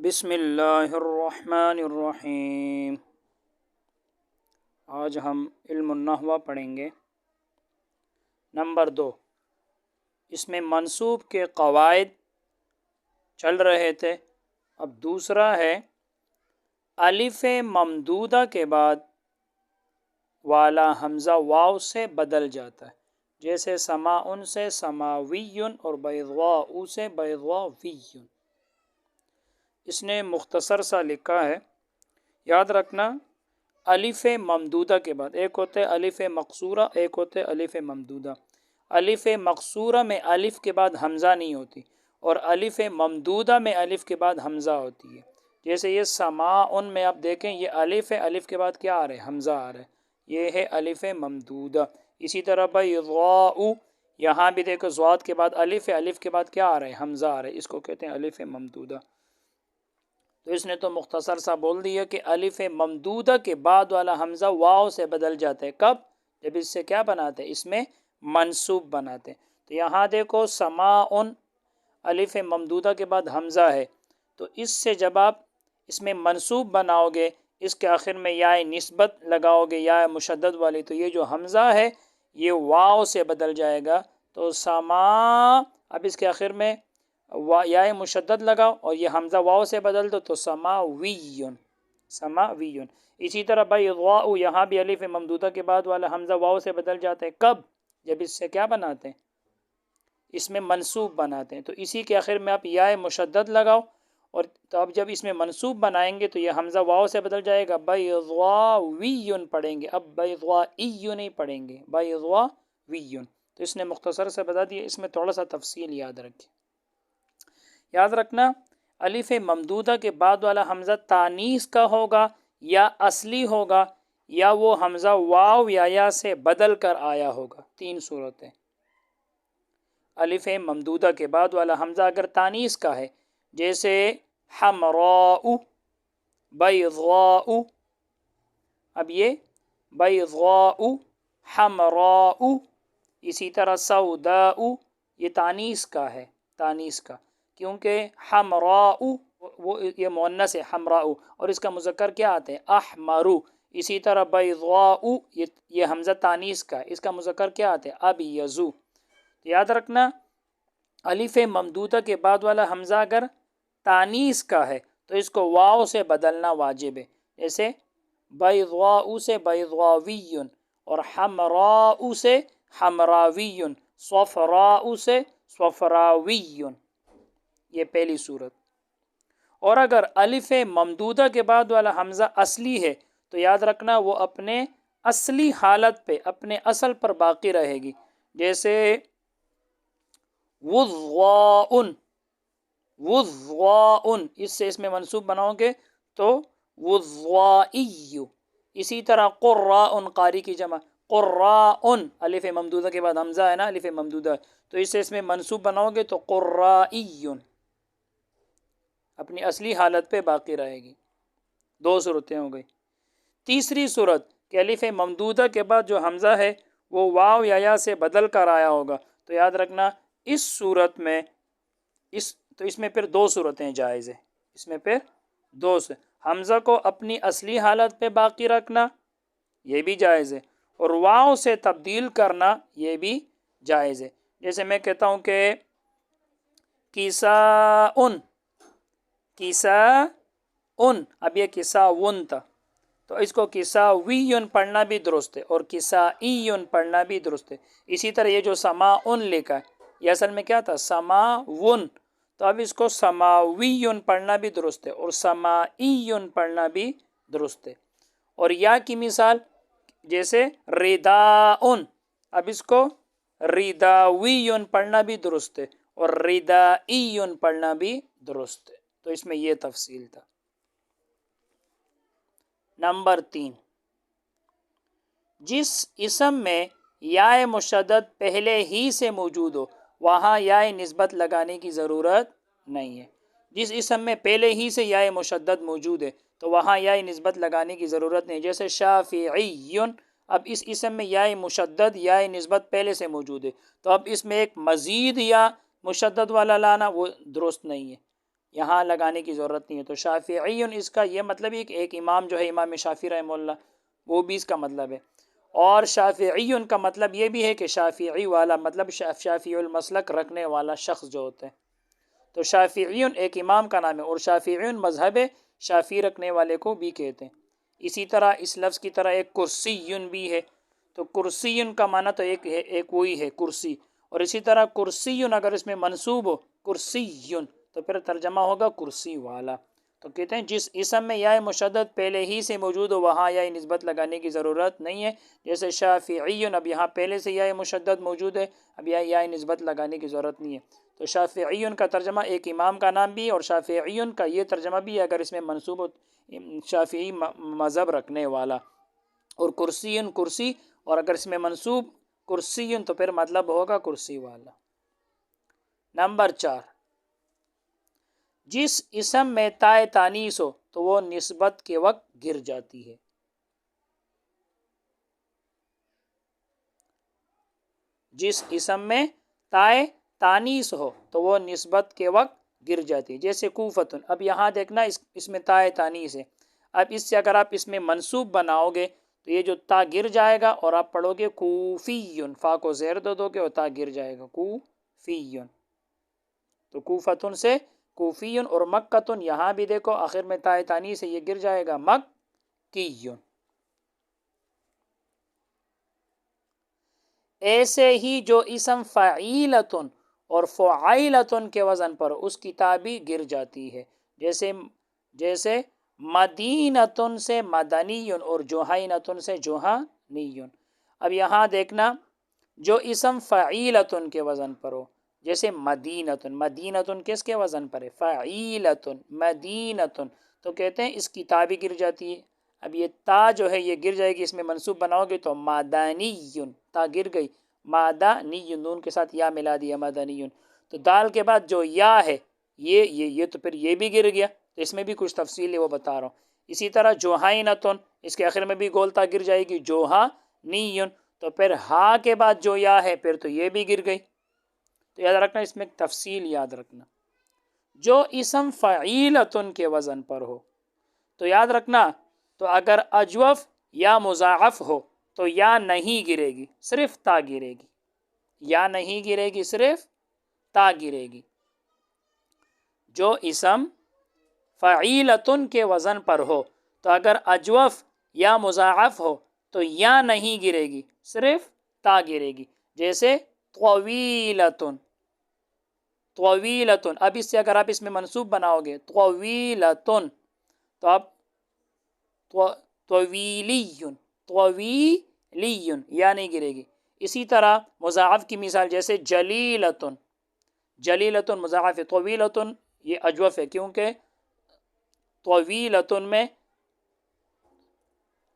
بسم اللہ الرحمن الرحیم۔ آج ہم علم النحو پڑھیں گے۔ نمبر 2، اس میں منصوب کے قواعد چل رہے تھے۔ اب دوسرا ہے الف ممدودہ کے بعد والا حمزہ واو سے بدل جاتا ہے، جیسے سماء سے سماوی اور بیضاء سے بیضاوی۔ اس نے مختصر سا لکھا ہے، یاد رکھنا الف ممدودہ کے بعد ایک ہوتے الف مقصورہ، ایک ہوتے الف ممدودہ۔ الف مقصورہ میں الف کے بعد حمزہ نہیں ہوتی، اور الف ممدودہ میں الف کے بعد حمزہ ہوتی ہے۔ جیسے یہ سماء میں آپ دیکھیں، یہ الف ہے، الف کے بعد کیا آ رہا ہے؟ حمزہ آ رہا ہے، یہ ہے الف ممدودہ۔ اسی طرح بیضاء، یہاں بھی دیکھو ضاد کے بعد الف ہے، الف کے بعد کیا آ رہا ہے؟ حمزہ آ رہا ہے، اس کو کہتے ہیں الف ممدودہ۔ تو اس نے تو مختصر سا بول دیا کہ الف ممدودہ کے بعد والا حمزہ واو سے بدل جاتا ہے۔ کب؟ جب اس سے کیا بناتے ہیں؟ اس میں منصوب بناتے ہیں۔ تو یہاں دیکھو سماء، الف ممدودہ کے بعد حمزہ ہے، تو اس سے جب آپ اس میں منصوب بناؤ گے، اس کے آخر میں یا نسبت لگاؤ گے یا مشدد والی، تو یہ جو حمزہ ہے یہ واو سے بدل جائے گا۔ تو سما، اب اس کے آخر میں یا مشدد لگاؤ اور یہ حمزہ واو سے بدل دو تو سماویون، سماویون۔ اسی طرح بیضاء، یہاں بھی الف ممدودہ کے بعد والا حمزہ واو سے بدل جاتا ہے۔ کب؟ جب اس سے کیا بناتے ہیں؟ اس میں منصوب بناتے ہیں۔ تو اسی کے آخر میں آپ یا مشدد لگاؤ، اور تو اب جب اس میں منصوب بنائیں گے تو یہ حمزہ واو سے بدل جائے گا، بیضاویون پڑھیں گے، اب بیضائی نہیں پڑھیں گے، بیضاویون۔ تو اس نے مختصر سے بتا دیا، اس میں تھوڑا سا تفصیل یاد رکھیں۔ یاد رکھنا الف ممدودہ کے بعد والا حمزہ تانیث کا ہوگا یا اصلی ہوگا، یا وہ حمزہ واو یا سے بدل کر آیا ہوگا۔ تین صورتیں۔ الف ممدودہ کے بعد والا حمزہ اگر تانیث کا ہے، جیسے حمراء، بیضاء، اب یہ بیضاء، حمراء۔ اسی طرح سوداء، یہ تانیث کا ہے، تانیث کا، کیونکہ حمراء وہ یہ مؤنث ہے حمراء، اور اس کا مذکر کیا آتا ہے؟ احمر۔ اسی طرح بیضاء، یہ حمزہ تانیث کا ہے، اس کا مذکر کیا آتا ہے؟ ابیض۔ یاد رکھنا الف ممدودہ کے بعد والا حمزہ اگر تانیث کا ہے تو اس کو واو سے بدلنا واجب ہے، جیسے بیضاء سے بیضاوی، اور حمراء سے حمراوی، صفراء سے صفراوی، یہ پہلی صورت۔ اور اگر الف ممدودہ کے بعد والا حمزہ اصلی ہے تو یاد رکھنا وہ اپنے اصلی حالت پہ، اپنے اصل پر باقی رہے گی، جیسے وضاء، وضاء، اس سے اس میں منصوب بناؤ گے تو وضائی۔ اسی طرح قراء، قاری کی جمع قراء، الف ممدودہ کے بعد حمزہ ہے نا، الف ممدودہ، تو اس سے اس میں منصوب بناؤ گے تو قرائی، اپنی اصلی حالت پہ باقی رہے گی۔ دو صورتیں ہو گئی۔ تیسری صورت کہ الف ممدودہ کے بعد جو حمزہ ہے وہ واو یا سے بدل کر آیا ہوگا، تو یاد رکھنا اس صورت میں اس میں پھر دو صورتیں جائز ہیں، اس میں پھر دو سے حمزہ کو اپنی اصلی حالت پہ باقی رکھنا، یہ بھی جائز ہے، اور واو سے تبدیل کرنا، یہ بھی جائز ہے۔ جیسے میں کہتا ہوں کہ کساء، کساء، اب یہ کساون تھا، تو اس کو کساویون پڑھنا بھی درست ہے اور کسائیون پڑھنا بھی درست ہے۔ اسی طرح یہ جو سماء لکھا ہے یہ اصل میں کیا تھا؟ سماون، تو اب اس کو سماویون پڑھنا بھی درست ہے اور سمائیون پڑھنا بھی درست ہے۔ اور یا کی مثال جیسے رداء، اب اس کو رداویون پڑھنا بھی درست ہے اور ردائیون پڑھنا بھی درست ہے۔ تو اس میں یہ تفصیل تھا۔ نمبر 3، جس اسم میں یا مشدد پہلے ہی سے موجود ہو وہاں یا نسبت لگانے کی ضرورت نہیں ہے۔ جس اسم میں پہلے ہی سے یا مشدد موجود ہے تو وہاں یا نسبت لگانے کی ضرورت نہیں، جیسے شافعی، اب اس اسم میں یا مشدد یا نسبت پہلے سے موجود ہے، تو اب اس میں ایک مزید یا مشدد والا لانا وہ درست نہیں ہے۔ یہاں لگانے کی ضرورت نہیں ہے. تو شافعی اس کا یہ مطلب ہے کہ ایک امام جو ہے امام شافعی رحمہ اللہ وہ بھی اس کا مطلب ہے. اور شافعی کا مطلب یہ بھی ہے کہ شافعی والا مطلب شافعی المسلک رکھنے والا شخص جو ہوتا ہے. تو شافعی ایک امام کا نام ہے اور شافعی مذہب شافعی رکھنے والے کو بھی کہتے ہیں. اسی طرح اس لفظ کی طرح ایک کرسی بھی ہے. تو کرسی کا معنی تو ایک وہی ہے کرسی. اور اسی طرح کرسی اگر اس میں منصوب ہو کرسی تو پھر ترجمہ ہوگا کرسی والا. تو کہتے ہیں جس اسم میں یا مشدد پہلے ہی سے موجود ہو وہاں یا نسبت لگانے کی ضرورت نہیں ہے. جیسے شافعی اب یہاں پہلے سے یا مشدد موجود ہے, اب یا نسبت لگانے کی ضرورت نہیں ہے. تو شافعی کا ترجمہ ایک امام کا نام بھی ہے, اور شافعی کا یہ ترجمہ بھی ہے اگر اس میں منصوب ہو شافعی مذہب رکھنے والا. اور کرسی کرسی, اور اگر اس میں منصوب کرسی تو پھر مطلب ہوگا کرسی والا. نمبر 4, جس اسم میں تائے تانیث ہو تو وہ نسبت کے وقت گر جاتی ہے. جس اسم میں تائے تانیث ہو تو وہ نسبت کے وقت گر جاتی ہے. جیسے کوفتن, اب یہاں دیکھنا اس میں تائے تانیث ہے. اب اس سے اگر آپ اس میں منصوب بناؤ گے تو یہ جو تا گر جائے گا اور آپ پڑھو گے کوفیون, فا کو زیر دو گے اور تا گر جائے گا کوفیون. تو کوفتن سے کوفیون, اور مکتن یہاں بھی دیکھو آخر میں تائے تانیث سے یہ گر جائے گا مکیون. ایسے ہی جو اسم فعیلتن اور فعیلتن کے وزن پر اس کی تا بھی گر جاتی ہے. جیسے مدینتن سے مدنیون اور جوہینتن سے جوہانیون. اب یہاں دیکھنا جو اسم فعیلتن کے وزن پر ہو, جیسے مدینتن, مدینتن کس کے وزن پر ہے فعیلتن مدینتن, تو کہتے ہیں اس کی تا بھی گر جاتی ہے. اب یہ تا جو ہے یہ گر جائے گی, اس میں منصوب بناؤ گے تو مادانیون, تا گر گئی مادانیون, نون کے ساتھ یا ملا دیا مادانیون. تو دال کے بعد جو یا ہے یہ تو پھر یہ بھی گر گیا, تو اس میں بھی کچھ تفصیل ہے وہ بتا رہا ہوں. اسی طرح جوہینتن, اس کے آخر میں بھی گول تا گر جائے گی جوہانیون, تو پھر ہا کے بعد جو یا ہے پھر تو یہ بھی گر گئی. تو یاد رکھنا, اس میں تفصیل یاد رکھنا. جو اسم فعیلتن کے وزن پر ہو تو یاد رکھنا, تو اگر اجوف یا مضاعف ہو تو یا نہیں گرے گی, صرف تا گرے گی. یا نہیں گرے گی, صرف تا گرے گی. جو اسم فعیلتن کے وزن پر ہو تو اگر اجوف یا مضاعف ہو تو یا نہیں گرے گی, صرف تا گرے گی. جیسے طویلتن, طویلتن, اب اس سے اگر آپ اس میں منصوب بناؤ گے طویلتن تو اب طویلیون, طویلیون یا نہیں گرے گی. اسی طرح مضاعف کی مثال جیسے جلیلتن, جلیلتن مضاعف ہے, طویلتن یہ اجوف ہے کیونکہ طویلتن میں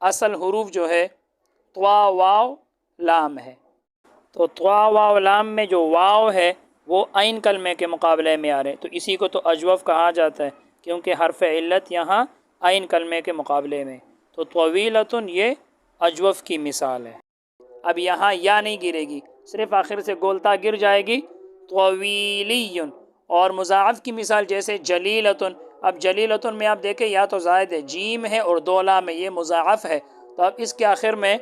اصل حروف جو ہے طوا واو لام ہے. تو طوا واو لام میں جو واو ہے وہ عین کلمے کے مقابلے میں آ رہے, تو اسی کو تو اجوف کہا جاتا ہے کیونکہ حرف علت یہاں عین کلمے کے مقابلے میں. تو طویلتن یہ اجوف کی مثال ہے. اب یہاں یا نہیں گرے گی, صرف آخر سے گولتا گر جائے گی طویلیون. اور مضاعف کی مثال جیسے جلیلتن, اب جلیلتن میں آپ دیکھیں یا تو زائد ہے, جیم ہے اور دو لام ہے, یہ مضاعف ہے, تو اب اس کے آخر میں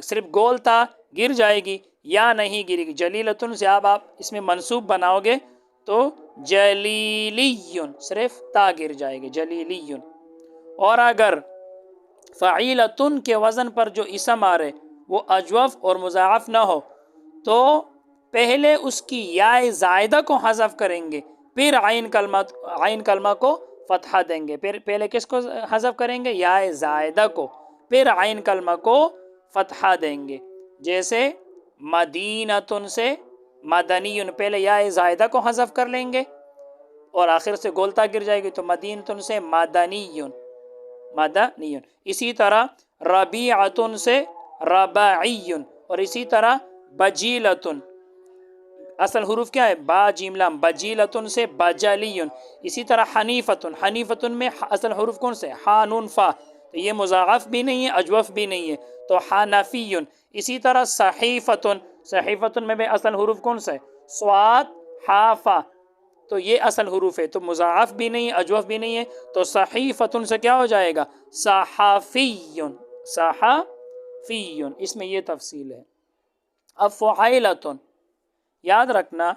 صرف گولتا گر جائے گی, یا نہیں گرے گی. جلیلتن سے آپ اس میں منصوب بناؤ گے تو جلیلیون, صرف تا گر جائے گی جلیلیون. اور اگر فعیلتن کے وزن پر جو اسم آ رہے وہ اجوف اور مضاعف نہ ہو تو پہلے اس کی یا زائدہ کو حذف کریں گے, پھر عین کلمہ کو فتحہ دیں گے. پھر پہلے کس کو حذف کریں گے, یا زائدہ کو, پھر عین کلمہ کو فتحہ دیں گے. جیسے مدینتن سے مدنیون, پہلے یا زائدہ کو حذف کر لیں گے اور آخر سے گولتا گر جائے گی تو مدینتن سے مدنیون, مدنیون. اسی طرح ربیعتن سے ربعیون, اور اسی طرح بجیلتن, اصل حروف کیا ہے با جیم لام, بجیلتن سے بجلیون. اسی طرح حنیفتن, حنیفتن میں اصل حروف کون سے ہا نون فا, تو یہ مضاعف بھی نہیں ہے اجوف بھی نہیں ہے, تو حنفیون. اسی طرح صحیفتن, صحیفتن میں بھی اصل حروف کون سے صاد ہا فا, تو یہ اصل حروف ہے، تو مضاعف بھی نہیں ہے، اجوف بھی نہیں ہے، تو صحیفتن سے کیا ہو جائے گا؟ صحافیون، صحافیون، اس میں یہ تفصیل ہے۔ اب فعیلتن، یاد رکھنا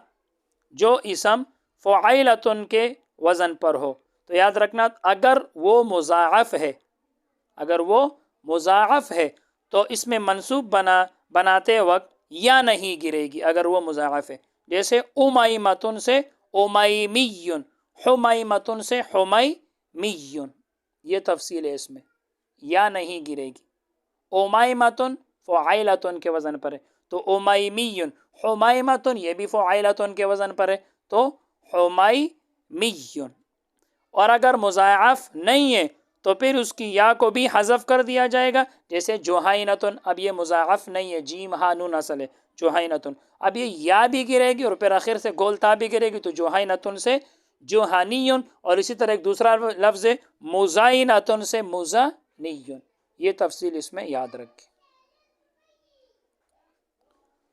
جو اسم فعیلتن کے وزن پر ہو تو یاد رکھنا اگر وہ مضاعف ہے، اگر وہ مضاعف ہے تو اس میں منصوب بناتے وقت یا نہیں گرے گی اگر وہ مضاعف ہے، جیسے امیمتن سے امیمیون، حمیمتن سے حمیمیون، یہ تفصیل ہے، اس میں یا نہیں گرے گی۔ امیمتن فعیلتن کے وزن پر ہے تو امیمیون، حمیمتن یہ بھی فعیلتن کے وزن پر ہے تو حمیمیون۔ اور اگر مضاعف نہیں ہے تو پھر اس کی یا کو بھی حذف کر دیا جائے گا، جیسے جوہینتن، اب یہ مضاعف نہیں ہے، جیم ہا نون اصل ہے جوہینتن، اب یہ یا بھی گرے گی اور پھر آخر سے گول تا بھی گرے گی تو جوہینتن سے جوہانیون، اور اسی طرح ایک دوسرا لفظ ہے مزینتن سے مزنیون، یہ تفصیل اس میں یاد رکھیں۔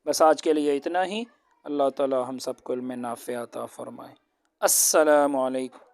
بس آج کے لیے اتنا ہی، اللہ تعالی ہم سب کو علم نافع عطا فرمائے۔ السلام علیکم۔